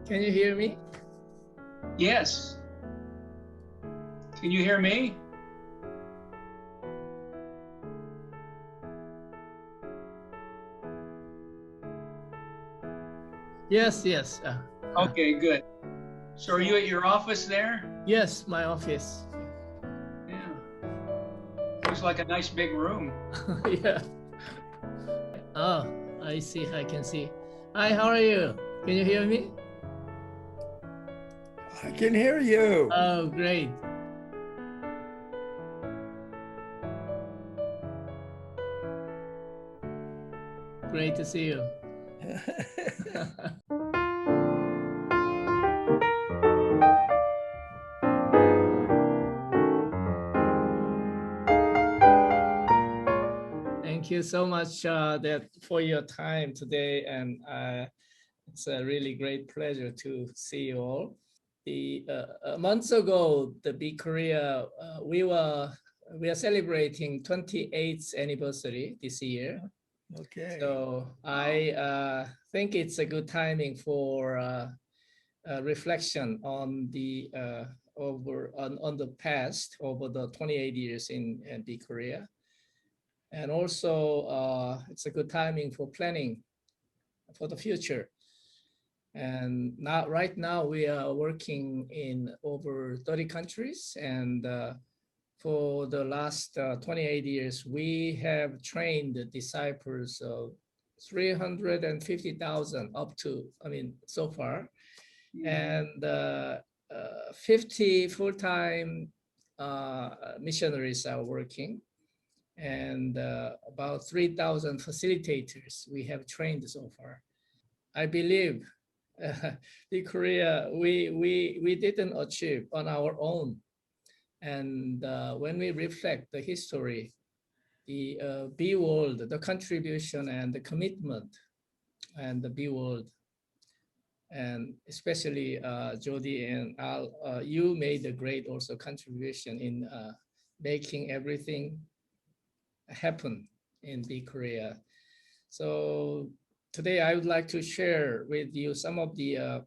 Can you hear me? Yes. Can you hear me? Yes, yes. Okay, good. So are you at your office there? Yes, my office. Yeah. Looks like a nice big room. Yeah. Oh, I see. I can see. Hi, how are you? Can you hear me? I can hear you. Oh, great. Great to see you. Thank you so much for your time today, and it's a really great pleasure to see you all. Months ago, the Big Korea, we are celebrating 28th anniversary this year. Okay. So I think it's a good timing for reflection on the on the past over the 28 years in Big Korea, and also it's a good timing for planning for the future. And now, right now, we are working in over 30 countries, and for the last 28 years, we have trained the disciples of 350,000 up to, I mean, so far, and 50 full-time missionaries are working, and about 3,000 facilitators we have trained so far. I believe in Korea, we didn't achieve on our own. And when we reflect the history, the B World, the contribution and the commitment, and the B World, and especially Jody and Al, you made a great also contribution in making everything happen in B Korea. So today I would like to share with you some of the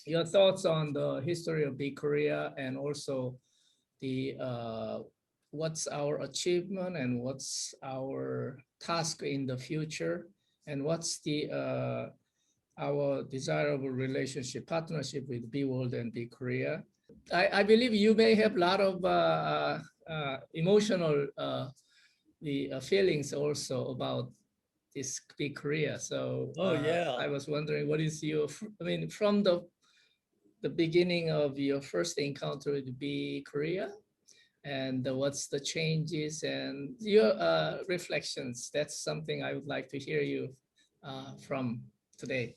your thoughts on the history of Big Korea, and also the what's our achievement and what's our task in the future, and what's the our desirable relationship partnership with B World and Big Korea. I believe you may have a lot of emotional the feelings also about this Big Korea. So yeah. I was wondering, what is your, I mean, from the beginning of your first encounter with B Korea, and what's the changes and your reflections. That's something I would like to hear you from today.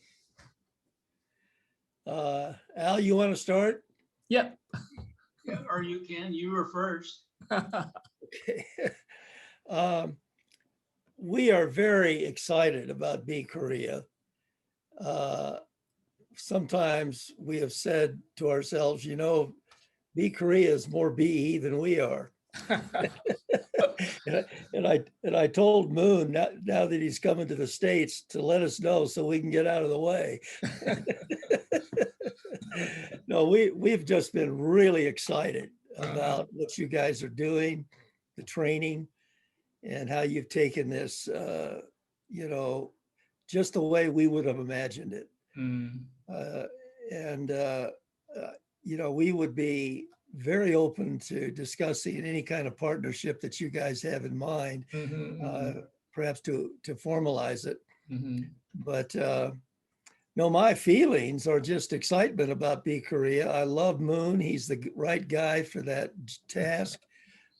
Al, you want to start? Yep. Yeah, or you can. You were first. Okay. We are very excited about B Korea. Sometimes we have said to ourselves, you know, B Korea is more BE than we are. and I told Moon now that he's coming to the States to let us know so we can get out of the way. No, we've just been really excited about what you guys are doing, the training, and how you've taken this, you know, just the way we would have imagined it. And you know, we would be very open to discussing any kind of partnership that you guys have in mind, perhaps to formalize it. But no, my feelings are just excitement about B Korea. I love Moon. He's the right guy for that task.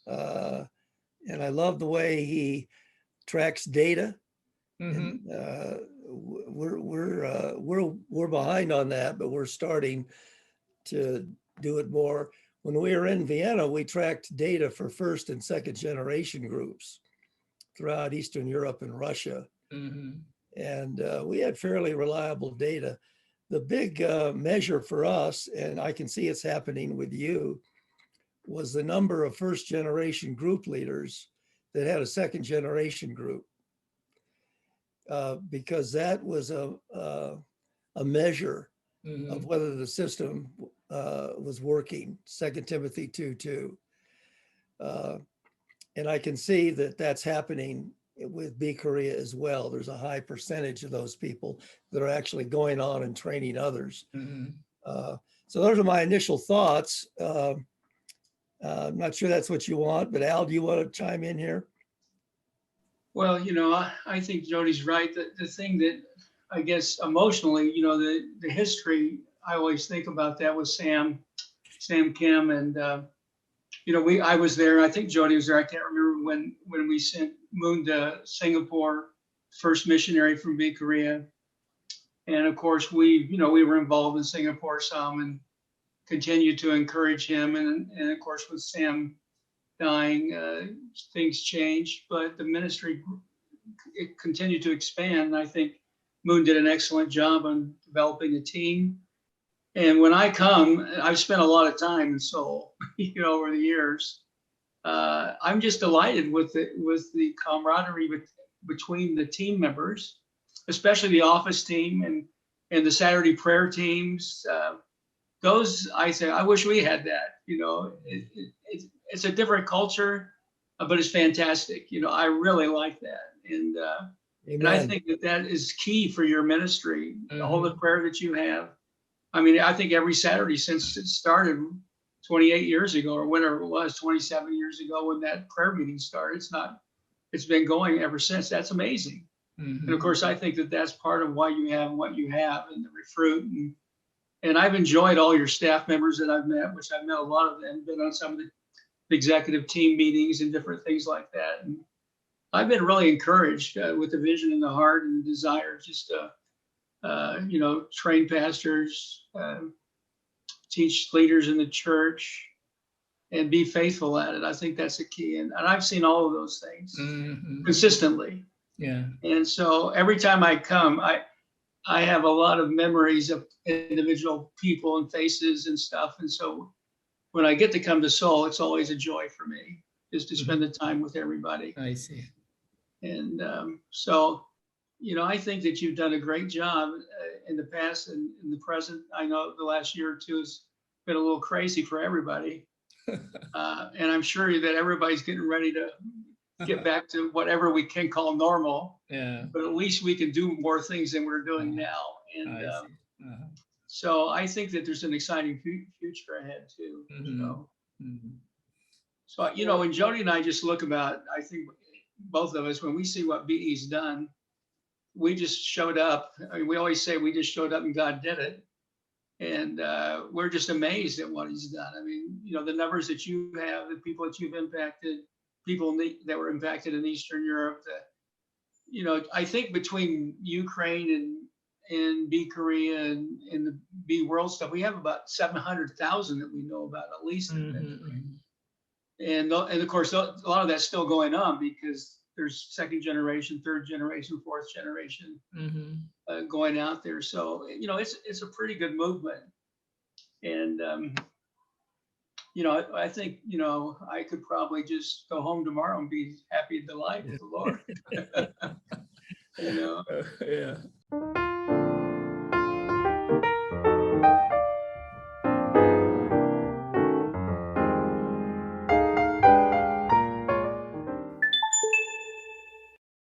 And I love the way he tracks data. And we're behind on that, but we're starting to do it more. When we were in Vienna, we tracked data for first and second generation groups throughout Eastern Europe and Russia. And we had fairly reliable data. The big measure for us, and I can see it's happening with you, was the number of first generation group leaders that had a second generation group. Because that was a measure Mhm. whether the system was working, 2 Timothy 2:2. And I can see that that's happening with B Korea as well. There's a high percentage of those people that are actually going on and training others. Mhm. So those are my initial thoughts. I'm not sure that's what you want, but Al, do you want to chime in here? Well, I think Jody's right. The thing that I guess emotionally, the history, I always think about that with Sam Kim. And, I was there. I think Jody was there. I can't remember when we sent Moon to Singapore, first missionary from B Korea. And of course, we were involved in Singapore some and continued to encourage him. And of course, with Sam dying, things changed, but the ministry it continued to expand. And I think Moon did an excellent job on developing a team. And when I come, I've spent a lot of time in Seoul, over the years. I'm just delighted with the camaraderie between the team members, especially the office team and the Saturday prayer teams. Those I say, I wish we had that. It's a different culture, but it's fantastic. I really like that, and I Amen. think that is key for your ministry. All the Mhm. prayer that you have. I mean, I think every Saturday since it started 28 years ago or whatever it was, 27 years ago when that prayer meeting started. It's been going ever since. That's amazing. And of Mhm. course, I think that that's part of why you have what you have and the recruit. And I've enjoyed all your staff members that I've met, which I've met a lot of them, been on some of the executive team meetings and different things like that. And I've been really encouraged with the vision and the heart and the desire just to, train pastors, teach leaders in the church, and be faithful at it. I think that's the key. And I've seen all of those things Mhm. consistently. Yeah. And so every time I come, I have a lot of memories of individual people and faces and stuff. And so when I get to come to Seoul, it's always a joy for me just to spend the time with everybody. I see. And so, I think that you've done a great job in the past and in the present. I know the last year or two has been a little crazy for everybody. And I'm sure that everybody's getting ready to get back to whatever we can call normal, Yeah. but at least we can do more things than we're doing Uh-huh. now. And I see. Uh-huh. so I think that there's an exciting future ahead too. Mhm. Mhm. So, when Jody and I just look about, I think both of us, when we see what BE's done, we just showed up. I mean, we always say we just showed up and God did it. And we're just amazed at what he's done. I mean, the numbers that you have, the people that you've impacted, people that were impacted in Eastern Europe, I think between Ukraine and B Korea and the B world stuff, we have about 700,000 that we know about at least that have been trained. Mhm. And of course, a lot of that's still going on because there's second generation, third generation, fourth generation Mhm. going out there. So, it's a pretty good movement. And, I think, I could probably just go home tomorrow and be happy to delight with the Lord. you know. Yeah.